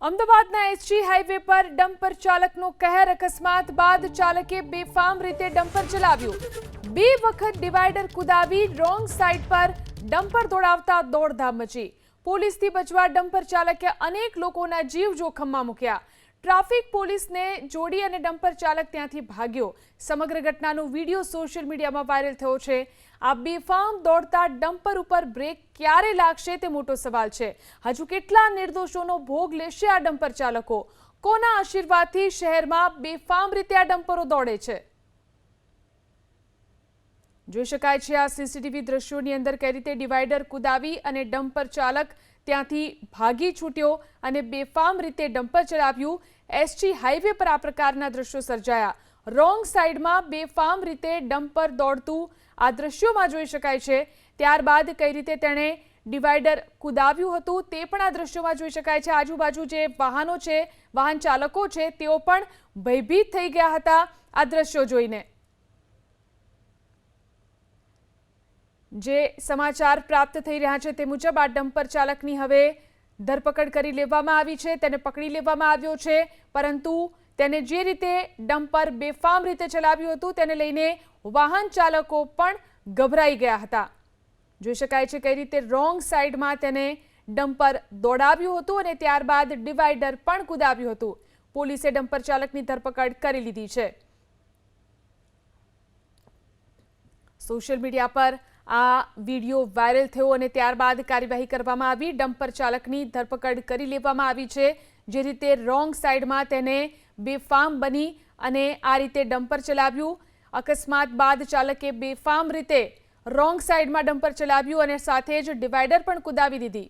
અમદાવાદના SG highway પર dumper ચાલકનો કહેર અકસ્માત બાદ ચાલકે બેફામ રીતે ડમ્પર ચલાવ્યું। 2 વખત ડિવાઈડર કુદાવી રોંગ સાઈડ પર ડમ્પર દોડાવતા દોડધામ મચી। પોલીસથી બચવા ડમ્પર ચાલકે અનેક લોકોના જીવ જોખમમાં મૂક્યા। ટ્રાફિક પોલીસને જોડી અને ડમ્પર ચાલક ત્યાંથી ભાગ્યો। સમગ્ર ઘટનાનો વિડીયો સોશિયલ મીડિયામાં વાયરલ થયો છે। આ બેફામ દોડતા ડમ્પર ઉપર બ્રેક ક્યારે લાગશે તે મોટો સવાલ છે। હજુ કેટલા નિર્દોષોનો ભોગ લેશે આ ડમ્પર ચાલકો? કોના આશીર્વાદથી શહેરમાં બેફામ રીતે આ ડમ્પરો દોડે છે? જોઈ શકાય છે આ સીસીટીવી દ્રશ્યોની અંદર કઈ રીતે ડિવાઈડર કુદાવી અને ડમ્પર ચાલક ત્યાંથી ભાગી છૂટ્યો અને બેફામ રીતે ડમ્પર ચલાવ્યું। એસજી હાઈવે પર આ પ્રકારના દ્રશ્યો સર્જાયા। રોંગ સાઈડમાં બેફામ રીતે ડમ્પર દોડતું આ દ્રશ્યોમાં જોઈ શકાય છે। ત્યારબાદ કઈ રીતે તેણે ડિવાઈડર કુદાવ્યું હતું તે પણ આ દ્રશ્યોમાં જોઈ શકાય છે। આજુબાજુ જે વાહનો છે, વાહન ચાલકો છે, તેઓ પણ ભયભીત થઈ ગયા હતા આ દ્રશ્યો જોઈને। જે સમાચાર પ્રાપ્ત થઈ રહ્યા છે તે મુજબ આ ડમ્પર ચાલકની હવે ધરપકડ કરી લેવામાં આવી છે। તેને પકડી લેવામાં આવ્યો છે, પરંતુ તેને જે રીતે ડમ્પર બેફામ રીતે ચલાવ્યું હતું તેને લઈને વાહન ચાલકો પણ ગભરાઈ ગયા હતા। જોઈ શકાય છે કઈ રીતે રોંગ સાઈડમાં તેને ડમ્પર દોડાવ્યું હતું અને ત્યારબાદ ડિવાઈડર પણ કુદાવ્યું હતું। પોલીસે ડમ્પર ચાલકની ધરપકડ કરી લીધી છે। સોશિયલ મીડિયા પર આ વિડીયો વાયરલ થયો અને ત્યારબાદ કાર્યવાહી કરવામાં આવી। ડમ્પર ચાલકની ધરપકડ કરી લેવામાં આવી છે। જે રીતે રોંગ સાઈડમાં તેને બેફામ બની અને આ રીતે ડમ્પર ચલાવ્યું। અકસ્માત બાદ ચાલકે બેફામ રીતે રોંગ સાઈડમાં ડમ્પર ચલાવ્યું અને સાથે જ ડિવાઈડર પણ કુદાવી દીધી।